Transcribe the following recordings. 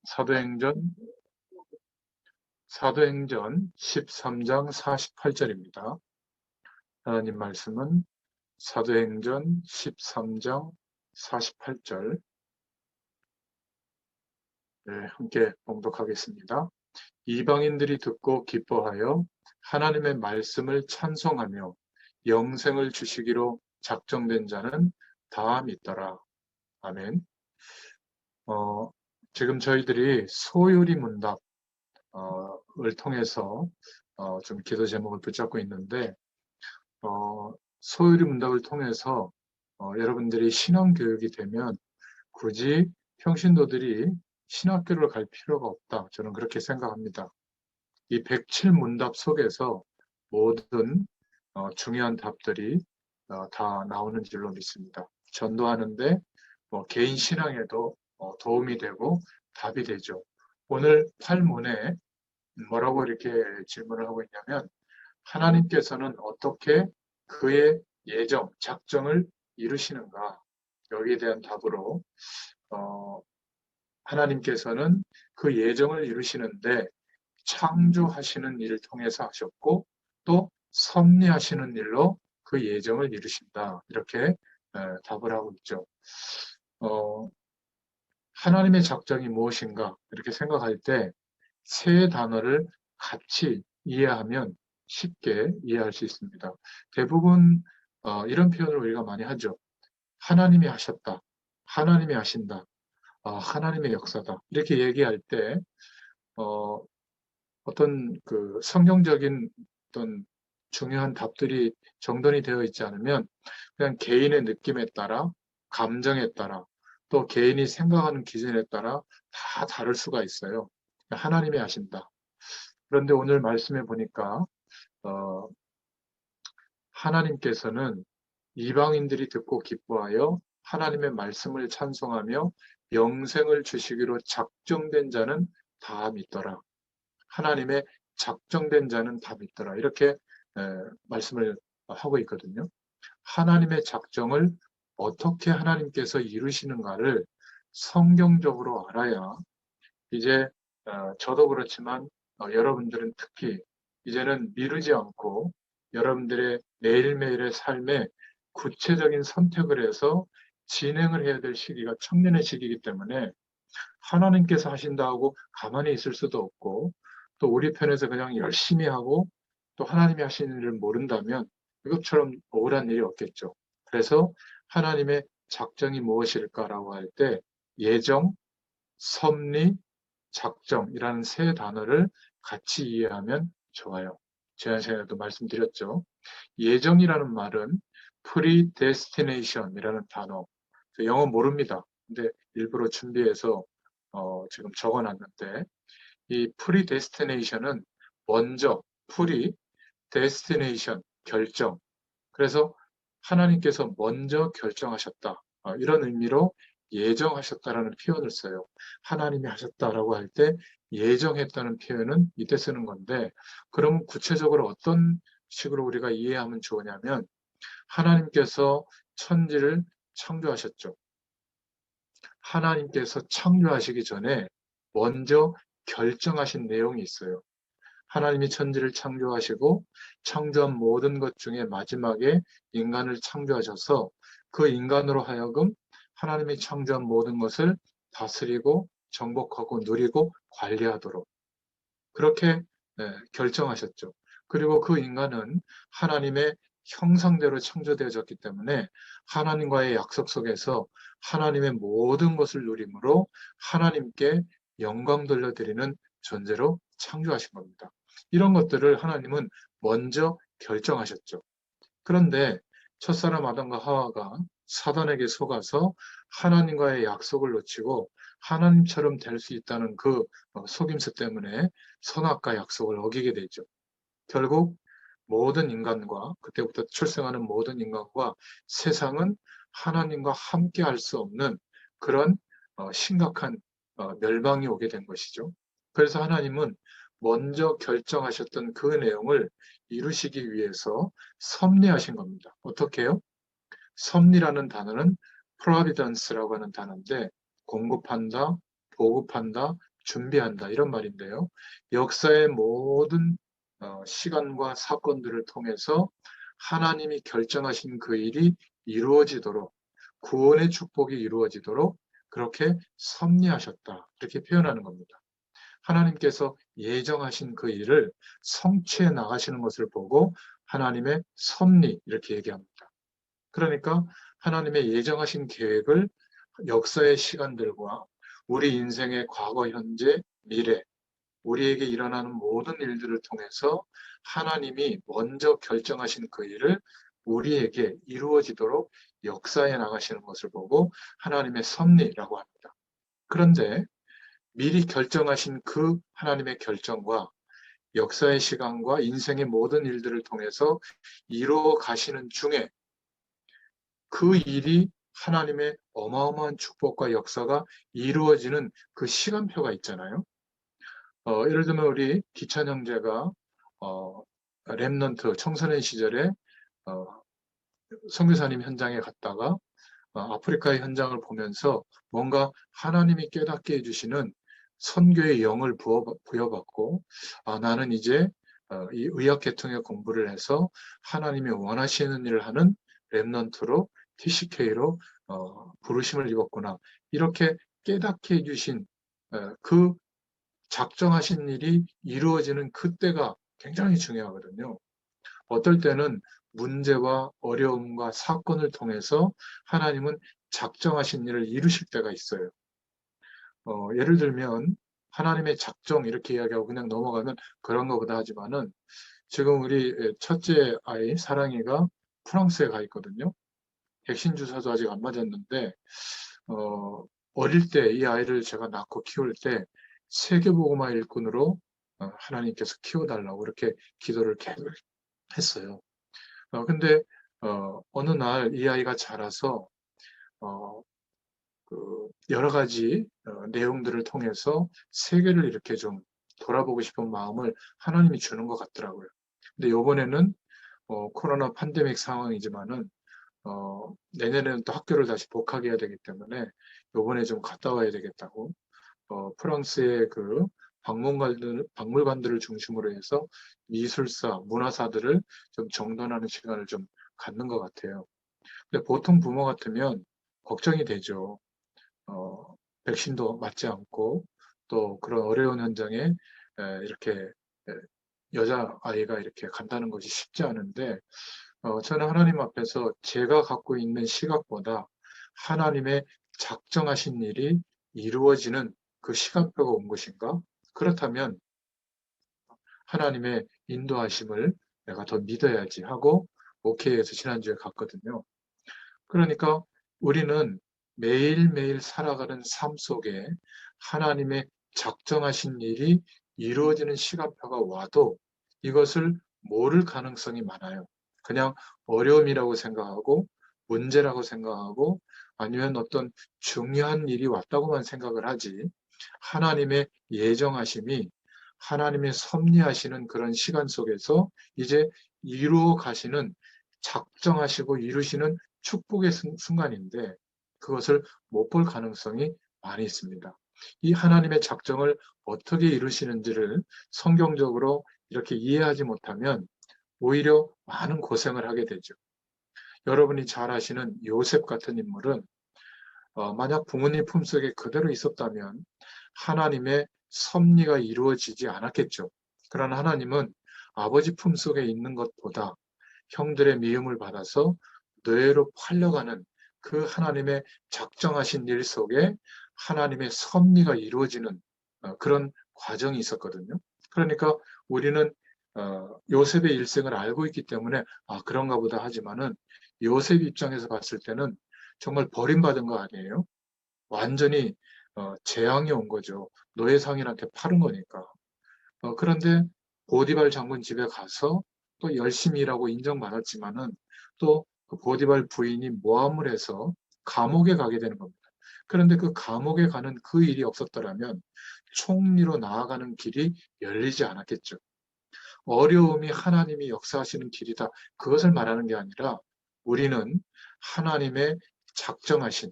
사도행전, 사도행전 13장 48절입니다. 하나님 말씀은 사도행전 13장 48절, 함께 봉독하겠습니다. 이방인들이 듣고 기뻐하여 하나님의 말씀을 찬송하며 영생을 주시기로 작정된 자는 다 믿더라. 아멘. 지금 저희들이 소유리 문답 을 통해서 좀 기도 제목을 붙잡고 있는데, 소유리 문답을 통해서 여러분들이 신앙 교육이 되면 굳이 평신도들이 신학교를 갈 필요가 없다. 저는 그렇게 생각합니다. 이 107문답 속에서 모든 중요한 답들이 다 나오는 줄로 믿습니다. 전도하는데 개인 신앙에도 도움이 되고 답이 되죠. 오늘 8문에 뭐라고 이렇게 질문을 하고 있냐면, 하나님께서는 어떻게 그의 예정, 작정을 이루시는가? 여기에 대한 답으로 하나님께서는 그 예정을 이루시는데 창조하시는 일을 통해서 하셨고, 또 섭리하시는 일로 그 예정을 이루신다. 이렇게 답을 하고 있죠. 하나님의 작정이 무엇인가? 이렇게 생각할 때 세 단어를 같이 이해하면 쉽게 이해할 수 있습니다. 대부분 이런 표현을 우리가 많이 하죠. 하나님이 하셨다. 하나님이 하신다. 하나님의 역사다. 이렇게 얘기할 때 어떤 그 성경적인 어떤 중요한 답들이 정돈이 되어 있지 않으면 그냥 개인의 느낌에 따라, 감정에 따라, 또 개인이 생각하는 기준에 따라 다 다를 수가 있어요. 하나님이 하신다. 그런데 오늘 말씀해 보니까 어, 하나님께서는 이방인들이 듣고 기뻐하여 하나님의 말씀을 찬송하며 영생을 주시기로 작정된 자는 다 믿더라. 하나님의 작정된 자는 다 믿더라. 이렇게 말씀을 하고 있거든요. 하나님의 작정을 어떻게 하나님께서 이루시는가를 성경적으로 알아야 이제 저도 그렇지만 여러분들은 특히 이제는 미루지 않고 여러분들의 매일매일의 삶에 구체적인 선택을 해서 진행을 해야 될 시기가 청년의 시기이기 때문에 하나님께서 하신다고 가만히 있을 수도 없고, 또 우리 편에서 그냥 열심히 하고 또 하나님이 하시는 일을 모른다면 이것처럼 억울한 일이 없겠죠. 그래서 하나님의 작정이 무엇일까라고 할 때 예정, 섭리, 작정이라는 세 단어를 같이 이해하면 좋아요. 지난 시간에도 말씀드렸죠. 예정이라는 말은 predestination이라는 단어. 영어 모릅니다. 근데 일부러 준비해서 지금 적어놨는데, 이 predestination은 먼저, predestination, 결정. 그래서 하나님께서 먼저 결정하셨다. 이런 의미로 예정하셨다라는 표현을 써요. 하나님이 하셨다라고 할 때 예정했다는 표현은 이때 쓰는 건데, 그럼 구체적으로 어떤 식으로 우리가 이해하면 좋으냐면, 하나님께서 천지를 창조하셨죠. 하나님께서 창조하시기 전에 먼저 결정하신 내용이 있어요. 하나님이 천지를 창조하시고 창조한 모든 것 중에 마지막에 인간을 창조하셔서 그 인간으로 하여금 하나님이 창조한 모든 것을 다스리고 정복하고 누리고 관리하도록 그렇게 결정하셨죠. 그리고 그 인간은 하나님의 형상대로 창조되어졌기 때문에 하나님과의 약속 속에서 하나님의 모든 것을 누림으로 하나님께 영광 돌려드리는 존재로 창조하신 겁니다. 이런 것들을 하나님은 먼저 결정하셨죠. 그런데 첫사람 아담과 하와가 사단에게 속아서 하나님과의 약속을 놓치고 하나님처럼 될 수 있다는 그 속임수 때문에 선악과 약속을 어기게 되죠. 결국 모든 인간과, 그때부터 출생하는 모든 인간과 세상은 하나님과 함께 할 수 없는 그런 심각한 멸망이 오게 된 것이죠. 그래서 하나님은 먼저 결정하셨던 그 내용을 이루시기 위해서 섭리하신 겁니다. 어떻게 해요? 섭리라는 단어는 providence라고 하는 단어인데, 공급한다, 보급한다, 준비한다 이런 말인데요. 역사의 모든 시간과 사건들을 통해서 하나님이 결정하신 그 일이 이루어지도록 구원의 축복이 이루어지도록 그렇게 섭리하셨다 이렇게 표현하는 겁니다. 하나님께서 예정하신 그 일을 성취해 나가시는 것을 보고 하나님의 섭리 이렇게 얘기합니다. 그러니까 하나님의 예정하신 계획을 역사의 시간들과 우리 인생의 과거, 현재, 미래, 우리에게 일어나는 모든 일들을 통해서 하나님이 먼저 결정하신 그 일을 우리에게 이루어지도록 역사해 나가시는 것을 보고 하나님의 섭리라고 합니다. 그런데 미리 결정하신 그 하나님의 결정과 역사의 시간과 인생의 모든 일들을 통해서 이루어 가시는 중에 그 일이 하나님의 어마어마한 축복과 역사가 이루어지는 그 시간표가 있잖아요. 예를 들면 우리 기찬 형제가 렘넌트 청소년 시절에 어, 선교사님 현장에 갔다가 아프리카의 현장을 보면서 뭔가 하나님이 깨닫게 해주시는 선교의 영을 부여받고 나는 이제 이 의학 계통의 공부를 해서 하나님이 원하시는 일을 하는 렘넌트로 TCK로 부르심을 입었구나. 이렇게 깨닫게 해주신 그 작정하신 일이 이루어지는 그때가 굉장히 중요하거든요. 어떨 때는 문제와 어려움과 사건을 통해서 하나님은 작정하신 일을 이루실 때가 있어요. 예를 들면 하나님의 작정 이렇게 이야기하고 그냥 넘어가면 그런 것보다 하지만은 지금 우리 첫째 아이 사랑이가 프랑스에 가 있거든요. 백신 주사도 아직 안 맞았는데 어릴 때 이 아이를 제가 낳고 키울 때 세계복음화 일꾼으로 하나님께서 키워달라고 이렇게 기도를 계속 했어요. 근데 어느 날 이 아이가 자라서 어, 여러 가지 내용들을 통해서 세계를 이렇게 좀 돌아보고 싶은 마음을 하나님이 주는 것 같더라고요. 근데 이번에는 코로나 팬데믹 상황이지만은 내년에는 또 학교를 다시 복학해야 되기 때문에 이번에 좀 갔다 와야 되겠다고 프랑스의 그 박물관들을 중심으로 해서 미술사, 문화사들을 좀 정돈하는 시간을 좀 갖는 것 같아요. 근데 보통 부모 같으면 걱정이 되죠. 어, 백신도 맞지 않고 또 그런 어려운 현장에 이렇게 여자아이가 이렇게 간다는 것이 쉽지 않은데 저는 하나님 앞에서 제가 갖고 있는 시각보다 하나님의 작정하신 일이 이루어지는 그 시간표가 온 것인가? 그렇다면 하나님의 인도하심을 내가 더 믿어야지 하고 오케이에서 지난주에 갔거든요. 그러니까 우리는 매일매일 살아가는 삶 속에 하나님의 작정하신 일이 이루어지는 시간표가 와도 이것을 모를 가능성이 많아요. 그냥 어려움이라고 생각하고 문제라고 생각하고 아니면 어떤 중요한 일이 왔다고만 생각을 하지 하나님의 예정하심이 하나님의 섭리하시는 그런 시간 속에서 이제 이루어 가시는 작정하시고 이루시는 축복의 순간인데 그것을 못 볼 가능성이 많이 있습니다. 이 하나님의 작정을 어떻게 이루시는지를 성경적으로 이렇게 이해하지 못하면 오히려 많은 고생을 하게 되죠. 여러분이 잘 아시는 요셉 같은 인물은 만약 부모님 품속에 그대로 있었다면 하나님의 섭리가 이루어지지 않았겠죠. 그러나 하나님은 아버지 품속에 있는 것보다 형들의 미움을 받아서 뇌로 팔려가는 그 하나님의 작정하신 일 속에 하나님의 섭리가 이루어지는 그런 과정이 있었거든요. 그러니까 우리는 요셉의 일생을 알고 있기 때문에 그런가 보다 하지만은 요셉 입장에서 봤을 때는 정말 버림받은 거 아니에요? 완전히 재앙이 온 거죠. 노예상인한테 팔은 거니까. 그런데 보디발 장군 집에 가서 또 열심히 일하고 인정받았지만은 또그 보디발 부인이 모함을 해서 감옥에 가게 되는 겁니다. 그런데 그 감옥에 가는 그 일이 없었더라면 총리로 나아가는 길이 열리지 않았겠죠. 어려움이 하나님이 역사하시는 길이다. 그것을 말하는 게 아니라 우리는 하나님의 작정하신,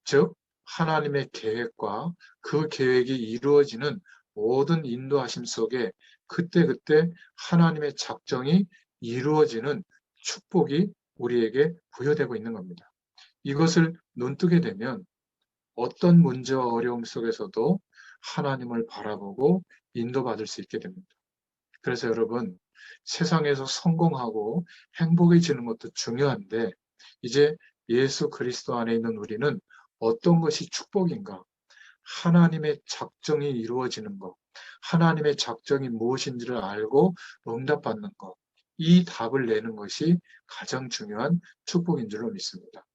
즉 하나님의 계획과 그 계획이 이루어지는 모든 인도하심 속에 그때그때 하나님의 작정이 이루어지는 축복이 우리에게 부여되고 있는 겁니다. 이것을 눈뜨게 되면 어떤 문제와 어려움 속에서도 하나님을 바라보고 인도받을 수 있게 됩니다. 그래서 여러분, 세상에서 성공하고 행복해지는 것도 중요한데, 이제 예수 그리스도 안에 있는 우리는 어떤 것이 축복인가? 하나님의 작정이 이루어지는 것, 하나님의 작정이 무엇인지를 알고 응답받는 것, 이 답을 내는 것이 가장 중요한 축복인 줄로 믿습니다.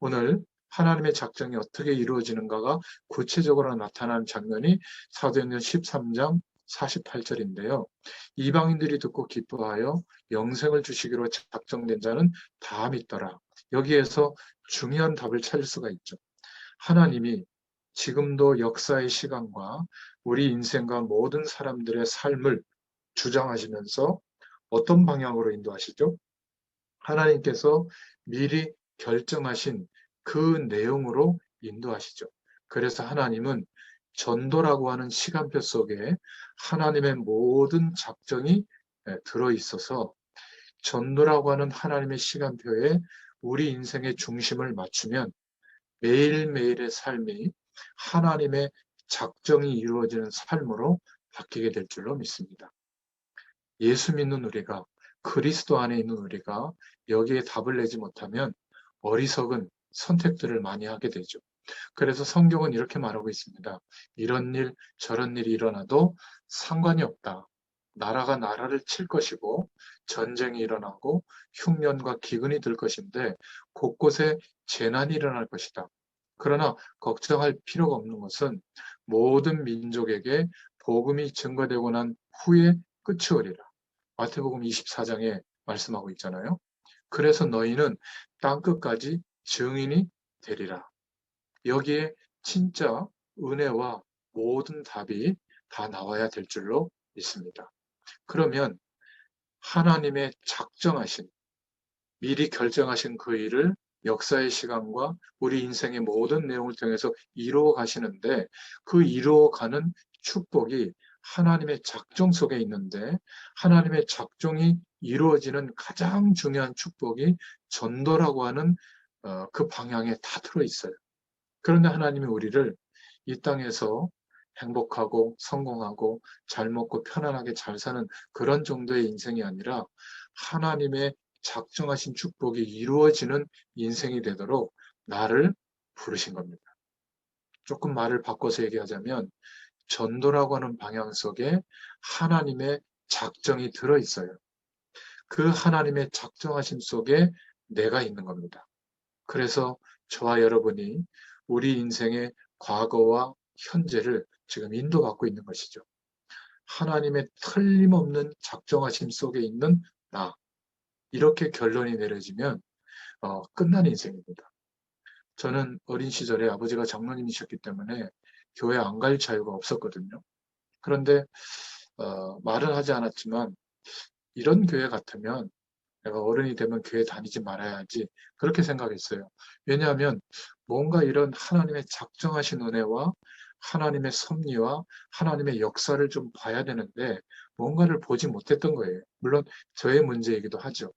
오늘 하나님의 작정이 어떻게 이루어지는가가 구체적으로 나타나는 장면이 사도행전 13장 48절인데요. 이방인들이 듣고 기뻐하여 영생을 주시기로 작정된 자는 다 믿더라. 여기에서 중요한 답을 찾을 수가 있죠. 하나님이 지금도 역사의 시간과 우리 인생과 모든 사람들의 삶을 주장하시면서 어떤 방향으로 인도하시죠? 하나님께서 미리 결정하신 그 내용으로 인도하시죠. 그래서 하나님은 전도라고 하는 시간표 속에 하나님의 모든 작정이 들어 있어서 전도라고 하는 하나님의 시간표에 우리 인생의 중심을 맞추면 매일매일의 삶이 하나님의 작정이 이루어지는 삶으로 바뀌게 될 줄로 믿습니다. 예수 믿는 우리가, 그리스도 안에 있는 우리가 여기에 답을 내지 못하면 어리석은 선택들을 많이 하게 되죠. 그래서 성경은 이렇게 말하고 있습니다. 이런 일, 저런 일이 일어나도 상관이 없다. 나라가 나라를 칠 것이고 전쟁이 일어나고 흉년과 기근이 들 것인데 곳곳에 재난이 일어날 것이다. 그러나 걱정할 필요가 없는 것은 모든 민족에게 복음이 증거되고 난 후에 끝이 오리라. 마태복음 24장에 말씀하고 있잖아요. 그래서 너희는 땅끝까지 증인이 되리라. 여기에 진짜 은혜와 모든 답이 다 나와야 될 줄로 믿습니다. 그러면 하나님의 작정하신, 미리 결정하신 그 일을 역사의 시간과 우리 인생의 모든 내용을 통해서 이루어 가시는데 그 이루어가는 축복이 하나님의 작정 속에 있는데 하나님의 작정이 이루어지는 가장 중요한 축복이 전도라고 하는 그 방향에 다 들어 있어요. 그런데 하나님이 우리를 이 땅에서 행복하고 성공하고 잘 먹고 편안하게 잘 사는 그런 정도의 인생이 아니라 하나님의 작정하신 축복이 이루어지는 인생이 되도록 나를 부르신 겁니다. 조금 말을 바꿔서 얘기하자면 전도라고 하는 방향 속에 하나님의 작정이 들어 있어요. 그 하나님의 작정하심 속에 내가 있는 겁니다. 그래서 저와 여러분이 우리 인생의 과거와 현재를 지금 인도받고 있는 것이죠. 하나님의 틀림없는 작정하심 속에 있는 나. 이렇게 결론이 내려지면 끝난 인생입니다. 저는 어린 시절에 아버지가 장로님이셨기 때문에 교회 안 갈 자유가 없었거든요. 그런데 말은 하지 않았지만 이런 교회 같으면 내가 어른이 되면 교회 다니지 말아야지 그렇게 생각했어요. 왜냐하면 뭔가 이런 하나님의 작정하신 은혜와 하나님의 섭리와 하나님의 역사를 좀 봐야 되는데 뭔가를 보지 못했던 거예요. 물론 저의 문제이기도 하죠.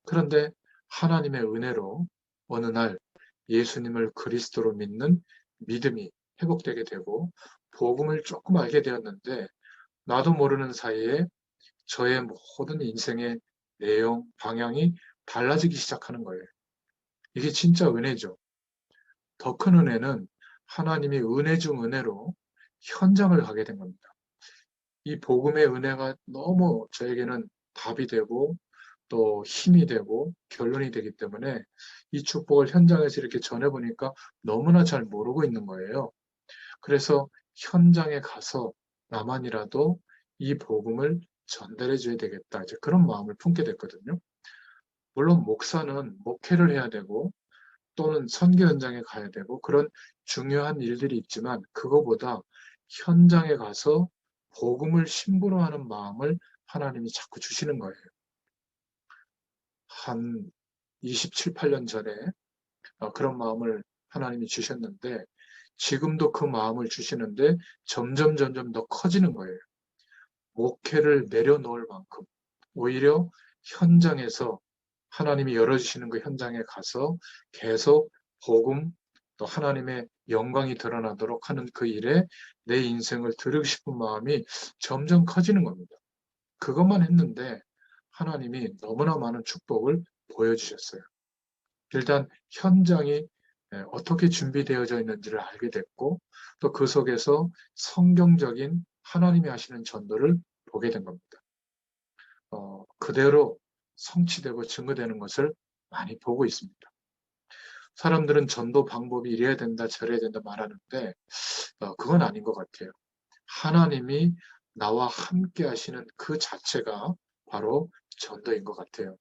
그런데 하나님의 은혜로 어느 날 예수님을 그리스도로 믿는 믿음이 회복되게 되고 복음을 조금 알게 되었는데 나도 모르는 사이에 저의 모든 인생의 내용, 방향이 달라지기 시작하는 거예요. 이게 진짜 은혜죠. 더 큰 은혜는 하나님이 은혜 중 은혜로 현장을 가게 된 겁니다. 이 복음의 은혜가 너무 저에게는 답이 되고 또 힘이 되고 결론이 되기 때문에 이 축복을 현장에서 이렇게 전해보니까 너무나 잘 모르고 있는 거예요. 그래서 현장에 가서 나만이라도 이 복음을 전달해 줘야 되겠다. 이제 그런 마음을 품게 됐거든요. 물론 목사는 목회를 해야 되고 또는 선교 현장에 가야 되고 그런 중요한 일들이 있지만 그거보다 현장에 가서 복음을 심부로 하는 마음을 하나님이 자꾸 주시는 거예요. 한 27, 8년 전에 그런 마음을 하나님이 주셨는데 지금도 그 마음을 주시는데 점점 더 커지는 거예요. 목회를 내려놓을 만큼 오히려 현장에서 하나님이 열어주시는 그 현장에 가서 계속 복음 또 하나님의 영광이 드러나도록 하는 그 일에 내 인생을 드리고 싶은 마음이 점점 커지는 겁니다. 그것만 했는데 하나님이 너무나 많은 축복을 보여주셨어요. 일단 현장이 어떻게 준비되어져 있는지를 알게 됐고 또 그 속에서 성경적인 하나님이 하시는 전도를 보게 된 겁니다. 그대로 성취되고 증거되는 것을 많이 보고 있습니다. 사람들은 전도 방법이 이래야 된다, 저래야 된다 말하는데 그건 아닌 것 같아요. 하나님이 나와 함께 하시는 그 자체가 바로 전도인 것 같아요.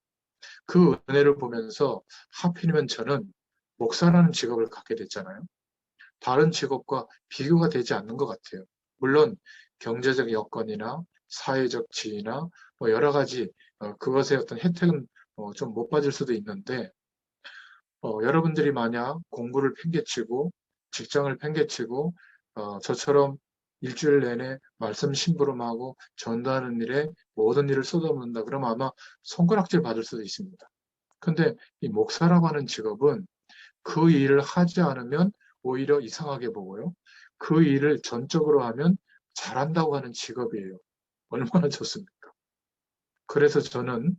그 은혜를 보면서 하필이면 저는 목사라는 직업을 갖게 됐잖아요. 다른 직업과 비교가 되지 않는 것 같아요. 물론 경제적 여건이나 사회적 지위나 뭐 여러 가지 그것의 어떤 혜택은 좀 못 받을 수도 있는데 여러분들이 만약 공부를 팽개치고 직장을 팽개치고 저처럼 일주일 내내 말씀 심부름하고 전도하는 일에 모든 일을 쏟아붓는다 그러면 아마 손가락질 받을 수도 있습니다. 근데 이 목사라고 하는 직업은 그 일을 하지 않으면 오히려 이상하게 보고요. 그 일을 전적으로 하면 잘한다고 하는 직업이에요. 얼마나 좋습니까? 그래서 저는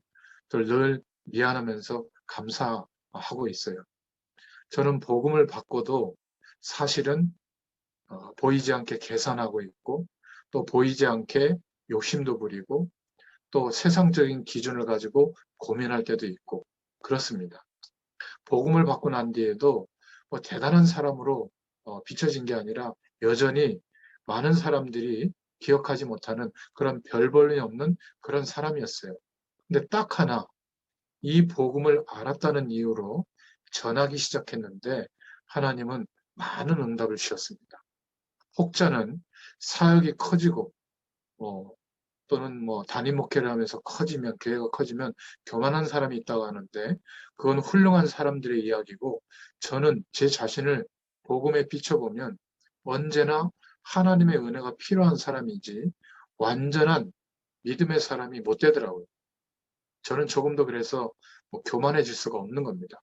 늘 미안하면서 감사하고 있어요. 저는 복음을 받고도 사실은 보이지 않게 계산하고 있고 또 보이지 않게 욕심도 부리고 또 세상적인 기준을 가지고 고민할 때도 있고 그렇습니다. 복음을 받고 난 뒤에도 뭐 대단한 사람으로 비춰진 게 아니라 여전히 많은 사람들이 기억하지 못하는 그런 별 볼일 없는 그런 사람이었어요. 근데 딱 하나 이 복음을 알았다는 이유로 전하기 시작했는데 하나님은 많은 응답을 주셨습니다. 혹자는 사역이 커지고 어, 또는 뭐 단임 목회를 하면서 커지면 교회가 커지면 교만한 사람이 있다고 하는데 그건 훌륭한 사람들의 이야기고 저는 제 자신을 복음에 비춰보면 언제나 하나님의 은혜가 필요한 사람이지 완전한 믿음의 사람이 못 되더라고요. 저는 조금 더 그래서 뭐 교만해질 수가 없는 겁니다.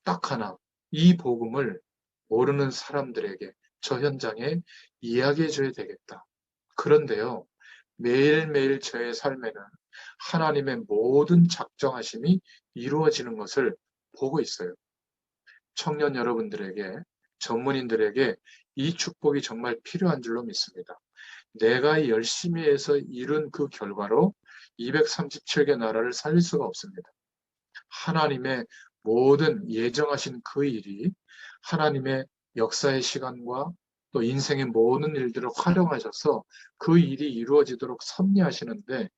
딱 하나 이 복음을 모르는 사람들에게 저 현장에 이야기해 줘야 되겠다. 그런데요. 매일매일 저의 삶에는 하나님의 모든 작정하심이 이루어지는 것을 보고 있어요. 청년 여러분들에게, 전문인들에게 이 축복이 정말 필요한 줄로 믿습니다. 내가 열심히 해서 이룬 그 결과로 237개 나라를 살릴 수가 없습니다. 하나님의 모든 예정하신 그 일이 하나님의 역사의 시간과 또 인생의 모든 일들을 활용하셔서 그 일이 이루어지도록 섭리하시는데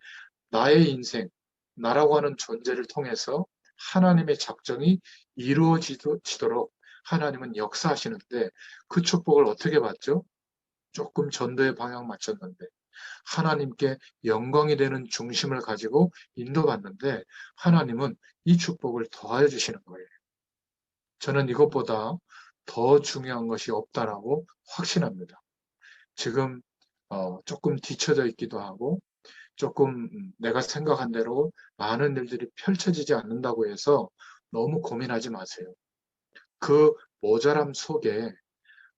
나의 인생, 나라고 하는 존재를 통해서 하나님의 작정이 이루어지도록 하나님은 역사하시는데 그 축복을 어떻게 받죠? 조금 전도의 방향 맞췄는데 하나님께 영광이 되는 중심을 가지고 인도받는데 하나님은 이 축복을 더하여 주시는 거예요. 저는 이것보다 더 중요한 것이 없다라고 확신합니다. 지금 조금 뒤처져 있기도 하고 조금 내가 생각한 대로 많은 일들이 펼쳐지지 않는다고 해서 너무 고민하지 마세요. 그 모자람 속에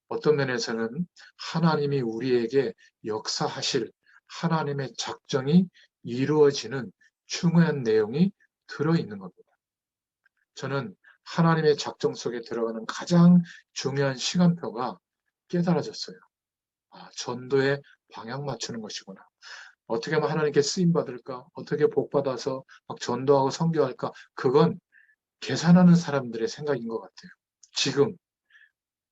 어떤 면에서는 하나님이 우리에게 역사하실 하나님의 작정이 이루어지는 중요한 내용이 들어있는 겁니다. 저는 하나님의 작정 속에 들어가는 가장 중요한 시간표가 깨달아졌어요. 아, 전도에 방향 맞추는 것이구나. 어떻게 하면 하나님께 쓰임 받을까? 어떻게 복 받아서 막 전도하고 선교할까? 그건 계산하는 사람들의 생각인 것 같아요. 지금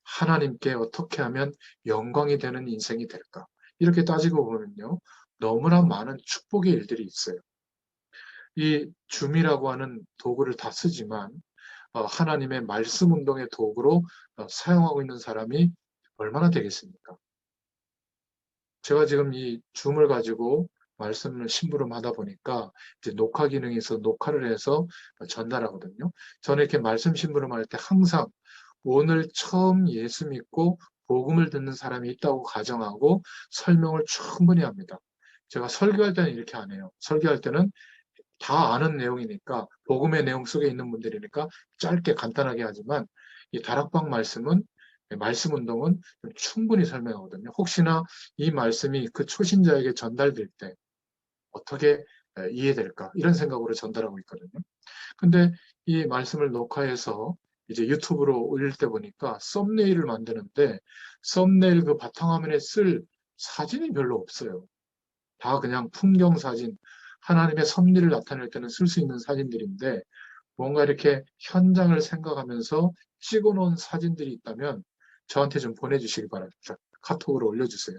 하나님께 어떻게 하면 영광이 되는 인생이 될까? 이렇게 따지고 보면요. 너무나 많은 축복의 일들이 있어요. 이 줌이라고 하는 도구를 다 쓰지만 하나님의 말씀 운동의 도구로 사용하고 있는 사람이 얼마나 되겠습니까? 제가 지금 이 줌을 가지고 말씀을 심부름하다 보니까 이제 녹화 기능이 있어 녹화를 해서 전달하거든요. 저는 이렇게 말씀 심부름할 때 항상 오늘 처음 예수 믿고 복음을 듣는 사람이 있다고 가정하고 설명을 충분히 합니다. 제가 설교할 때는 이렇게 안 해요. 설교할 때는 다 아는 내용이니까, 복음의 내용 속에 있는 분들이니까 짧게 간단하게 하지만, 이 다락방 말씀은, 말씀 운동은 충분히 설명하거든요. 혹시나 이 말씀이 그 초신자에게 전달될 때 어떻게 이해될까? 이런 생각으로 전달하고 있거든요. 근데 이 말씀을 녹화해서 이제 유튜브로 올릴 때 보니까 썸네일을 만드는데, 썸네일 그 바탕화면에 쓸 사진이 별로 없어요. 다 그냥 풍경 사진, 하나님의 섭리를 나타낼 때는 쓸 수 있는 사진들인데, 뭔가 이렇게 현장을 생각하면서 찍어 놓은 사진들이 있다면 저한테 좀 보내주시기 바랍니다. 카톡으로 올려주세요.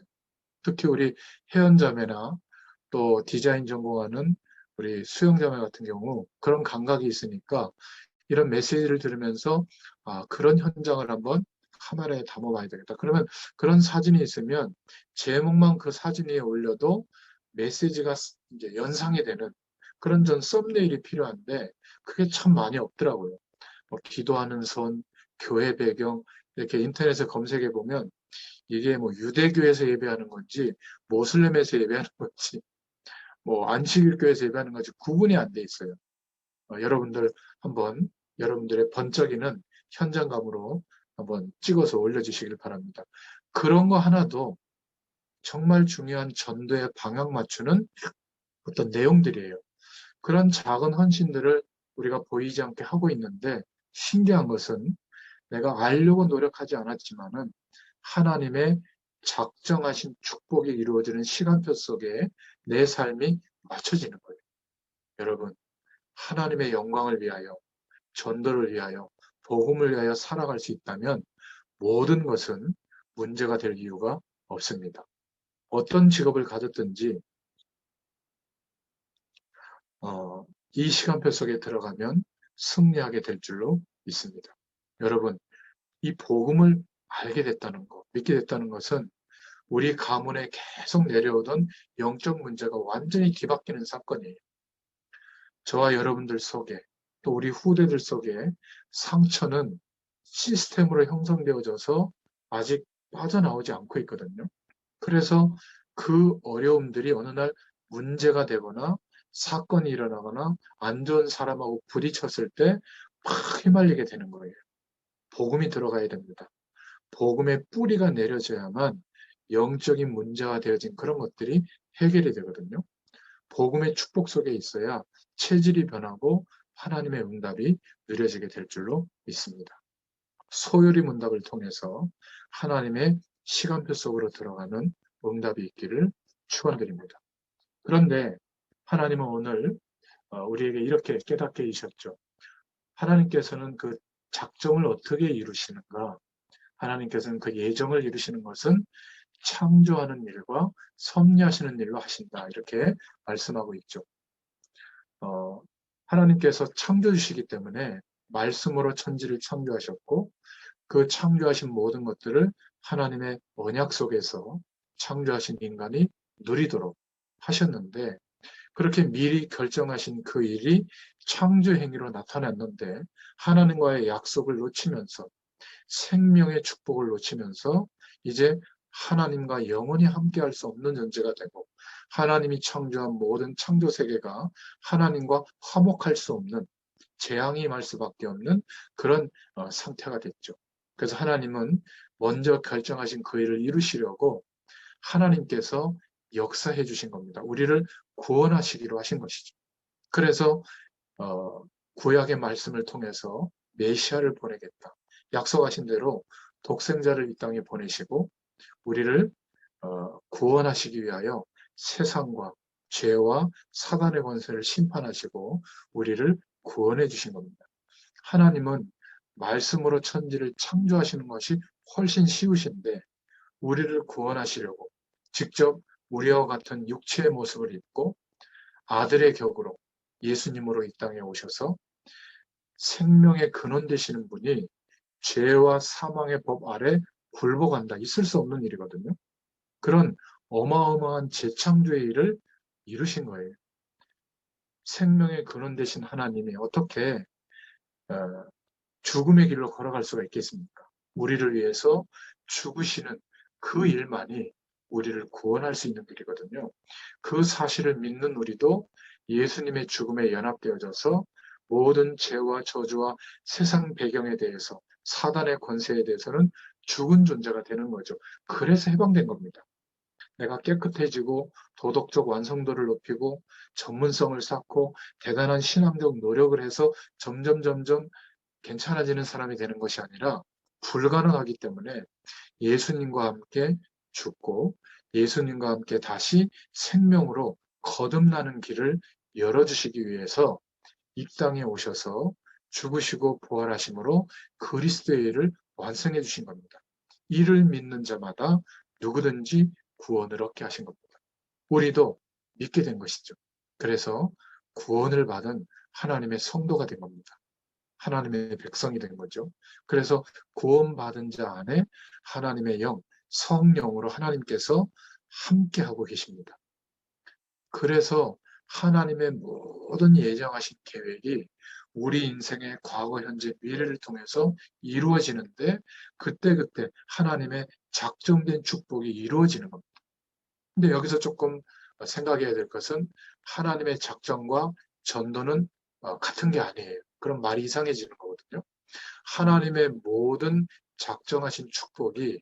특히 우리 혜연자매나 또 디자인 전공하는 우리 수영자매 같은 경우 그런 감각이 있으니까 이런 메시지를 들으면서 그런 현장을 한번 카메라에 담아봐야 되겠다. 그러면 그런 사진이 있으면 제목만 그 사진 위에 올려도 메시지가 이제 연상이 되는 그런 전 썸네일이 필요한데 그게 참 많이 없더라고요. 뭐 기도하는 손, 교회 배경 이렇게 인터넷에 검색해 보면 이게 뭐 유대교에서 예배하는 건지 모슬렘에서 예배하는 건지 뭐 안식일교에서 예배하는 건지 구분이 안 돼 있어요. 여러분들 한번 여러분들의 번쩍이는 현장감으로 한번 찍어서 올려주시길 바랍니다. 그런 거 하나도 정말 중요한 전도의 방향 맞추는 어떤 내용들이에요. 그런 작은 헌신들을 우리가 보이지 않게 하고 있는데 신기한 것은 내가 알려고 노력하지 않았지만은 하나님의 작정하신 축복이 이루어지는 시간표 속에 내 삶이 맞춰지는 거예요. 여러분, 하나님의 영광을 위하여, 전도를 위하여, 복음을 위하여 살아갈 수 있다면 모든 것은 문제가 될 이유가 없습니다. 어떤 직업을 가졌든지 이 시간표 속에 들어가면 승리하게 될 줄로 믿습니다. 여러분, 이 복음을 알게 됐다는 것, 믿게 됐다는 것은 우리 가문에 계속 내려오던 영적 문제가 완전히 뒤바뀌는 사건이에요. 저와 여러분들 속에 또 우리 후대들 속에 상처는 시스템으로 형성되어져서 아직 빠져나오지 않고 있거든요. 그래서 그 어려움들이 어느 날 문제가 되거나 사건이 일어나거나 안 좋은 사람하고 부딪혔을 때 막 휘말리게 되는 거예요. 복음이 들어가야 됩니다. 복음의 뿌리가 내려져야만 영적인 문제화 되어진 그런 것들이 해결이 되거든요. 복음의 축복 속에 있어야 체질이 변하고 하나님의 응답이 누려지게 될 줄로 믿습니다. 소요리 문답을 통해서 하나님의 시간표 속으로 들어가는 응답이 있기를 축원드립니다. 그런데 하나님은 오늘 우리에게 이렇게 깨닫게 해주셨죠. 하나님께서는 그 작정을 어떻게 이루시는가? 하나님께서는 그 예정을 이루시는 것은 창조하는 일과 섭리하시는 일로 하신다. 이렇게 말씀하고 있죠. 어, 하나님께서 창조주시기 때문에 말씀으로 천지를 창조하셨고 그 창조하신 모든 것들을 하나님의 언약 속에서 창조하신 인간이 누리도록 하셨는데 그렇게 미리 결정하신 그 일이 창조 행위로 나타났는데 하나님과의 약속을 놓치면서 생명의 축복을 놓치면서 이제 하나님과 영원히 함께할 수 없는 존재가 되고 하나님이 창조한 모든 창조 세계가 하나님과 화목할 수 없는 재앙이 임할 수밖에 없는 그런 상태가 됐죠. 그래서 하나님은 먼저 결정하신 그 일을 이루시려고 하나님께서 역사해 주신 겁니다. 우리를 구원하시기로 하신 것이죠. 그래서 구약의 말씀을 통해서 메시아를 보내겠다. 약속하신 대로 독생자를 이 땅에 보내시고 우리를 구원하시기 위하여 세상과 죄와 사단의 권세를 심판하시고 우리를 구원해 주신 겁니다. 하나님은 말씀으로 천지를 창조하시는 것이 훨씬 쉬우신데 우리를 구원하시려고 직접 우리와 같은 육체의 모습을 입고 아들의 격으로 예수님으로 이 땅에 오셔서 생명의 근원 되시는 분이 죄와 사망의 법 아래 굴복한다. 있을 수 없는 일이거든요. 그런 어마어마한 재창조의 일을 이루신 거예요. 생명의 근원 되신 하나님이 어떻게 죽음의 길로 걸어갈 수가 있겠습니까? 우리를 위해서 죽으시는 그 일만이 우리를 구원할 수 있는 길이거든요. 그 사실을 믿는 우리도 예수님의 죽음에 연합되어져서 모든 죄와 저주와 세상 배경에 대해서 사단의 권세에 대해서는 죽은 존재가 되는 거죠. 그래서 해방된 겁니다. 내가 깨끗해지고 도덕적 완성도를 높이고 전문성을 쌓고 대단한 신앙적 노력을 해서 점점 괜찮아지는 사람이 되는 것이 아니라 불가능하기 때문에 예수님과 함께 죽고 예수님과 함께 다시 생명으로 거듭나는 길을 열어주시기 위해서 이 땅에 오셔서 죽으시고 부활하심으로 그리스도의 일을 완성해 주신 겁니다. 이를 믿는 자마다 누구든지 구원을 얻게 하신 겁니다. 우리도 믿게 된 것이죠. 그래서 구원을 받은 하나님의 성도가 된 겁니다. 하나님의 백성이 된 거죠. 그래서 구원받은 자 안에 하나님의 영, 성령으로 하나님께서 함께하고 계십니다. 그래서 하나님의 모든 예정하신 계획이 우리 인생의 과거, 현재, 미래를 통해서 이루어지는데 그때그때 하나님의 작정된 축복이 이루어지는 겁니다. 근데 여기서 조금 생각해야 될 것은 하나님의 작정과 전도는 같은 게 아니에요. 그럼 말이 이상해지는 거거든요. 하나님의 모든 작정하신 축복이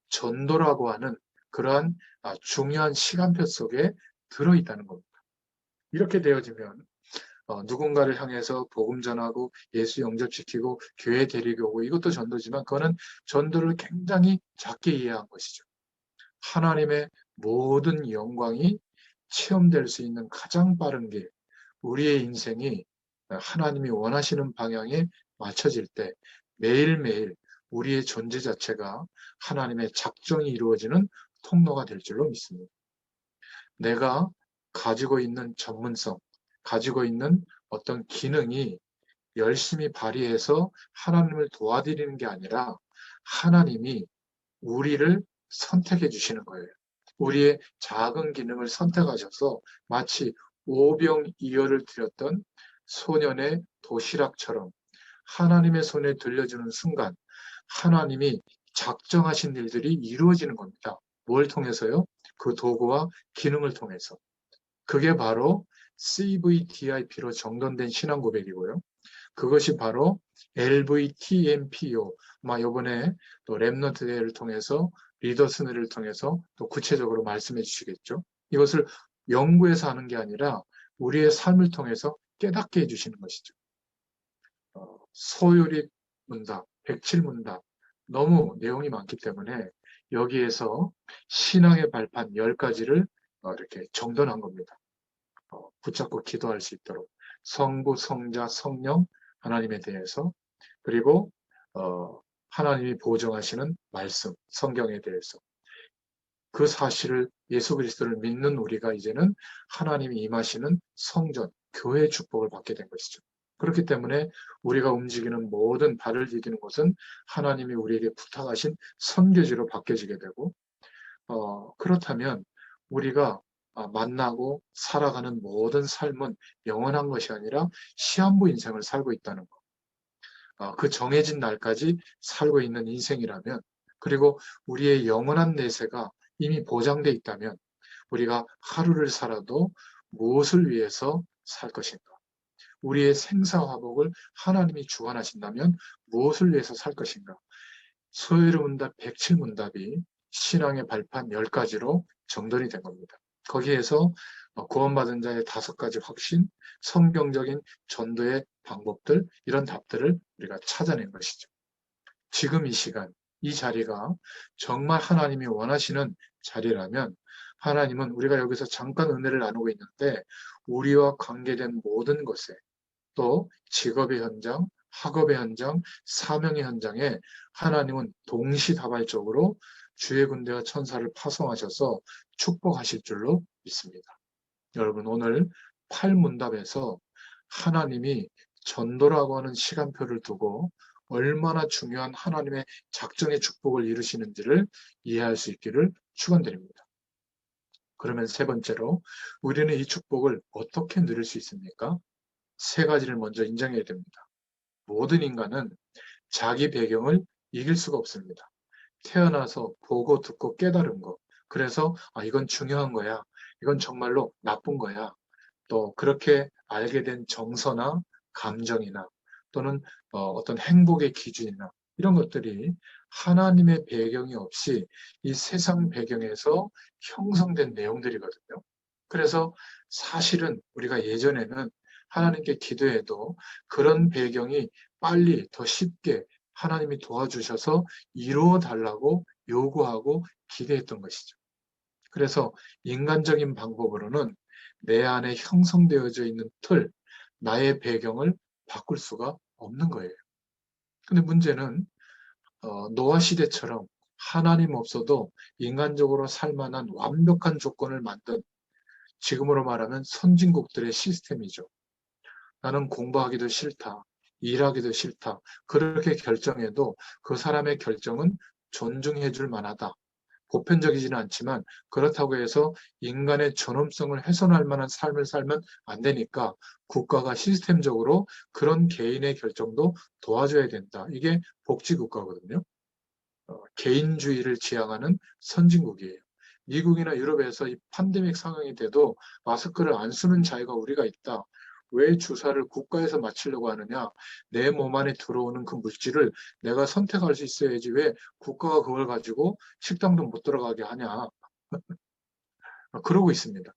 전도라고 하는 그러한 중요한 시간표 속에 들어있다는 겁니다. 이렇게 되어지면 누군가를 향해서 복음 전하고 예수 영접시키고 교회 데리고 오고 이것도 전도지만 그거는 전도를 굉장히 작게 이해한 것이죠. 하나님의 모든 영광이 체험될 수 있는 가장 빠른 길, 우리의 인생이 하나님이 원하시는 방향에 맞춰질 때 매일매일 우리의 존재 자체가 하나님의 작정이 이루어지는 통로가 될 줄로 믿습니다. 내가 가지고 있는 전문성, 가지고 있는 어떤 기능이 열심히 발휘해서 하나님을 도와드리는 게 아니라 하나님이 우리를 선택해 주시는 거예요. 우리의 작은 기능을 선택하셔서 마치 오병이어를 드렸던 소년의 도시락처럼 하나님의 손에 들려주는 순간 하나님이 작정하신 일들이 이루어지는 겁니다. 뭘 통해서요? 그 도구와 기능을 통해서. 그게 바로 CVDIP로 정돈된 신앙 고백이고요. 그것이 바로 LVTMPO, 이번에 또 랩넌트 대회를 통해서 리더스를 통해서 또 구체적으로 말씀해 주시겠죠. 이것을 연구해서 하는 게 아니라 우리의 삶을 통해서 깨닫게 해주시는 것이죠. 소유리 문답, 백칠문답 너무 내용이 많기 때문에 여기에서 신앙의 발판 10가지를 이렇게 정돈한 겁니다. 붙잡고 기도할 수 있도록 성부, 성자, 성령 하나님에 대해서 그리고 하나님이 보정하시는 말씀, 성경에 대해서 그 사실을 예수 그리스도를 믿는 우리가 이제는 하나님이 임하시는 성전, 교회의 축복을 받게 된 것이죠. 그렇기 때문에 우리가 움직이는 모든 발을 디디는 곳은 하나님이 우리에게 부탁하신 선교지로 바뀌어지게 되고 그렇다면 우리가 만나고 살아가는 모든 삶은 영원한 것이 아니라 시한부 인생을 살고 있다는 것. 그 정해진 날까지 살고 있는 인생이라면 그리고 우리의 영원한 내세가 이미 보장돼 있다면 우리가 하루를 살아도 무엇을 위해서 살 것인가? 우리의 생사화복을 하나님이 주관하신다면 무엇을 위해서 살 것인가? 소요문답 107문답이 신앙의 발판 10가지로 정돈이 된 겁니다. 거기에서 구원받은 자의 5가지 확신, 성경적인 전도의 방법들, 이런 답들을 우리가 찾아낸 것이죠. 지금 이 시간, 이 자리가 정말 하나님이 원하시는 자리라면 하나님은 우리가 여기서 잠깐 은혜를 나누고 있는데 우리와 관계된 모든 것에 또 직업의 현장, 학업의 현장, 사명의 현장에 하나님은 동시다발적으로 주의 군대와 천사를 파송하셔서 축복하실 줄로 믿습니다. 여러분 오늘 8문답에서 하나님이 전도라고 하는 시간표를 두고 얼마나 중요한 하나님의 작정의 축복을 이루시는지를 이해할 수 있기를 축원드립니다. 그러면 세 번째로 우리는 이 축복을 어떻게 누릴 수 있습니까? 3가지를 먼저 인정해야 됩니다. 모든 인간은 자기 배경을 이길 수가 없습니다. 태어나서 보고 듣고 깨달은 거. 그래서 이건 중요한 거야. 이건 정말로 나쁜 거야. 또 그렇게 알게 된 정서나 감정이나 또는 어떤 행복의 기준이나 이런 것들이 하나님의 배경이 없이 이 세상 배경에서 형성된 내용들이거든요. 그래서 사실은 우리가 예전에는 하나님께 기도해도 그런 배경이 빨리 더 쉽게 하나님이 도와주셔서 이루어 달라고 요구하고 기대했던 것이죠. 그래서 인간적인 방법으로는 내 안에 형성되어져 있는 틀, 나의 배경을 바꿀 수가 없는 거예요. 근데 문제는 노아 시대처럼 하나님 없어도 인간적으로 살만한 완벽한 조건을 만든 지금으로 말하면 선진국들의 시스템이죠. 나는 공부하기도 싫다. 일하기도 싫다. 그렇게 결정해도 그 사람의 결정은 존중해 줄 만하다. 보편적이지는 않지만 그렇다고 해서 인간의 존엄성을 훼손할 만한 삶을 살면 안 되니까 국가가 시스템적으로 그런 개인의 결정도 도와줘야 된다. 이게 복지국가거든요. 개인주의를 지향하는 선진국이에요. 미국이나 유럽에서 이 팬데믹 상황이 돼도 마스크를 안 쓰는 자유가 우리가 있다. 왜 주사를 국가에서 맞추려고 하느냐? 내 몸 안에 들어오는 그 물질을 내가 선택할 수 있어야지 왜 국가가 그걸 가지고 식당도 못 들어가게 하냐? 그러고 있습니다.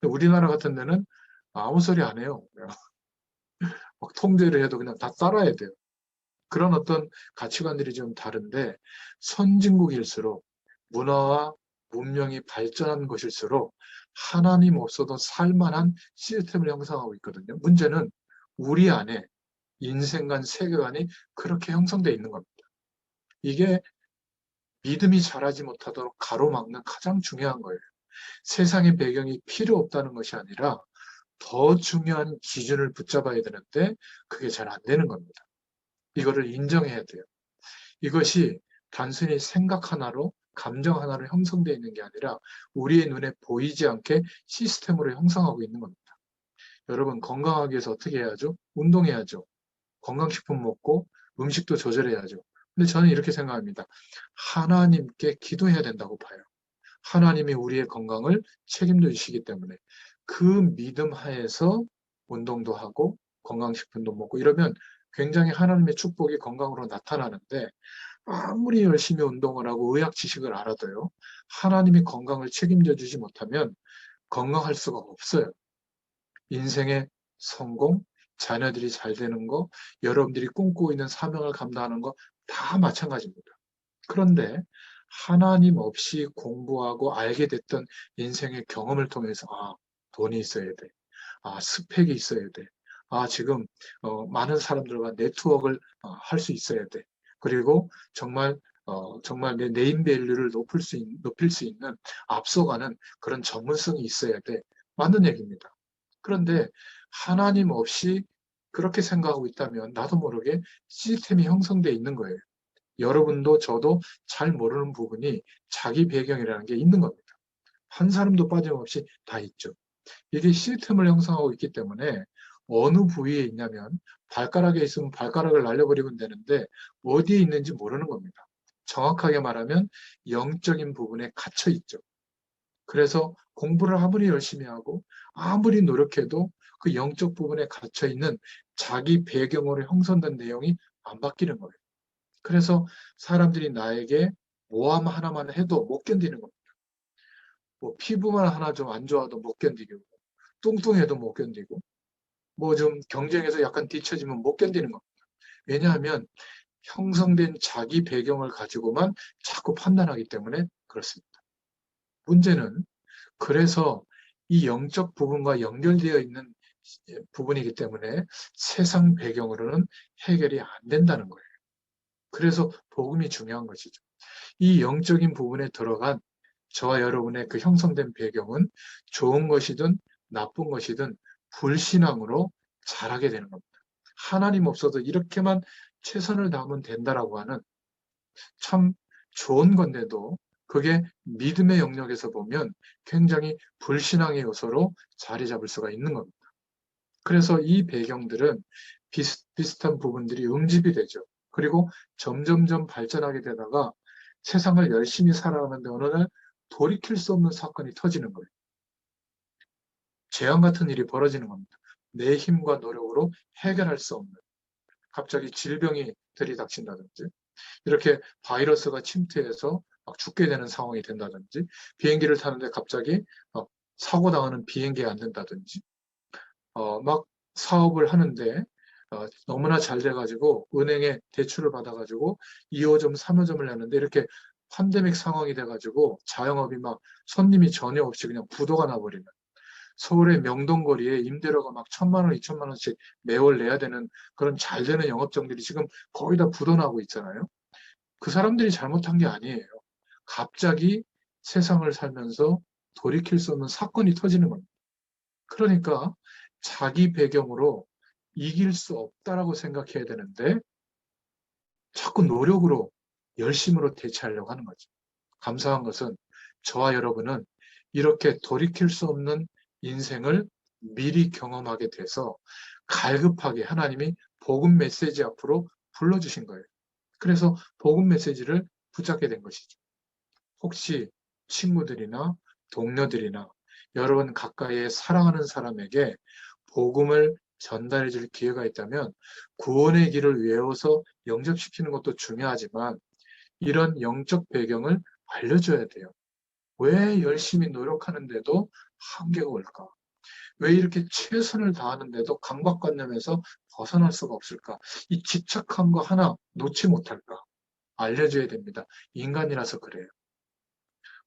우리나라 같은 데는 아무 소리 안 해요. 막 통제를 해도 그냥 다 따라야 돼요. 그런 어떤 가치관들이 좀 다른데 선진국일수록 문화와 문명이 발전한 것일수록 하나님 없어도 살만한 시스템을 형성하고 있거든요. 문제는 우리 안에 인생관, 세계관이 그렇게 형성되어 있는 겁니다. 이게 믿음이 자라지 못하도록 가로막는 가장 중요한 거예요. 세상의 배경이 필요 없다는 것이 아니라 더 중요한 기준을 붙잡아야 되는데 그게 잘 안 되는 겁니다. 이거를 인정해야 돼요. 이것이 단순히 생각 하나로 감정 하나로 형성되어 있는 게 아니라 우리의 눈에 보이지 않게 시스템으로 형성하고 있는 겁니다. 여러분 건강하기 위해서 어떻게 해야죠? 운동해야죠. 건강식품 먹고 음식도 조절해야죠. 근데 저는 이렇게 생각합니다. 하나님께 기도해야 된다고 봐요. 하나님이 우리의 건강을 책임져 주시기 때문에 그 믿음 하에서 운동도 하고 건강식품도 먹고 이러면 굉장히 하나님의 축복이 건강으로 나타나는데 아무리 열심히 운동을 하고 의학 지식을 알아도요, 하나님이 건강을 책임져 주지 못하면 건강할 수가 없어요. 인생의 성공, 자녀들이 잘 되는 거, 여러분들이 꿈꾸고 있는 사명을 감당하는 거 다 마찬가지입니다. 그런데 하나님 없이 공부하고 알게 됐던 인생의 경험을 통해서 돈이 있어야 돼. 스펙이 있어야 돼. 지금 많은 사람들과 네트워크를 할 수 있어야 돼. 그리고 정말 내 네임밸류를 높일 수 있는 앞서가는 그런 전문성이 있어야 돼. 맞는 얘기입니다. 그런데 하나님 없이 그렇게 생각하고 있다면 나도 모르게 시스템이 형성되어 있는 거예요. 여러분도 저도 잘 모르는 부분이 자기 배경이라는 게 있는 겁니다. 한 사람도 빠짐없이 다 있죠. 이게 시스템을 형성하고 있기 때문에 어느 부위에 있냐면 발가락에 있으면 발가락을 날려버리면 되는데 어디에 있는지 모르는 겁니다. 정확하게 말하면 영적인 부분에 갇혀 있죠. 그래서 공부를 아무리 열심히 하고 아무리 노력해도 그 영적 부분에 갇혀 있는 자기 배경으로 형성된 내용이 안 바뀌는 거예요. 그래서 사람들이 나에게 모함 하나만 해도 못 견디는 겁니다. 뭐 피부만 하나 좀 안 좋아도 못 견디고, 뚱뚱해도 못 견디고, 뭐 좀 경쟁에서 약간 뒤처지면 못 견디는 겁니다. 왜냐하면 형성된 자기 배경을 가지고만 자꾸 판단하기 때문에 그렇습니다. 문제는 그래서 이 영적 부분과 연결되어 있는 부분이기 때문에 세상 배경으로는 해결이 안 된다는 거예요. 그래서 복음이 중요한 것이죠. 이 영적인 부분에 들어간 저와 여러분의 그 형성된 배경은 좋은 것이든 나쁜 것이든 불신앙으로 자라게 되는 겁니다. 하나님 없어도 이렇게만 최선을 다하면 된다라고 하는 참 좋은 건데도 그게 믿음의 영역에서 보면 굉장히 불신앙의 요소로 자리 잡을 수가 있는 겁니다. 그래서 이 배경들은 비슷비슷한 부분들이 응집이 되죠. 그리고 점점점 발전하게 되다가 세상을 열심히 살아가는데 어느 날 돌이킬 수 없는 사건이 터지는 거예요. 재앙 같은 일이 벌어지는 겁니다. 내 힘과 노력으로 해결할 수 없는, 갑자기 질병이 들이닥친다든지, 이렇게 바이러스가 침투해서 막 죽게 되는 상황이 된다든지, 비행기를 타는데 갑자기 사고 당하는 비행기에 앉는다든지, 막 사업을 하는데 너무나 잘 돼가지고 은행에 대출을 받아가지고 2호점, 3호점을 내는데 이렇게 팬데믹 상황이 돼가지고 자영업이 막 손님이 전혀 없이 그냥 부도가 나버리는, 서울의 명동거리에 임대료가 막 1,000만 원, 2천만 원씩 매월 내야 되는 그런 잘 되는 영업장들이 지금 거의 다 부도나고 있잖아요. 그 사람들이 잘못한 게 아니에요. 갑자기 세상을 살면서 돌이킬 수 없는 사건이 터지는 겁니다. 그러니까 자기 배경으로 이길 수 없다라고 생각해야 되는데 자꾸 노력으로 열심으로 대처하려고 하는 거죠. 감사한 것은 저와 여러분은 이렇게 돌이킬 수 없는 인생을 미리 경험하게 돼서 갈급하게 하나님이 복음 메시지 앞으로 불러주신 거예요. 그래서 복음 메시지를 붙잡게 된 것이죠. 혹시 친구들이나 동료들이나 여러분 가까이에 사랑하는 사람에게 복음을 전달해 줄 기회가 있다면 구원의 길을 외워서 영접시키는 것도 중요하지만 이런 영적 배경을 알려줘야 돼요. 왜 열심히 노력하는데도 한계가 올까? 왜 이렇게 최선을 다하는데도 강박관념에서 벗어날 수가 없을까? 이 집착한 거 하나 놓지 못할까? 알려줘야 됩니다. 인간이라서 그래요.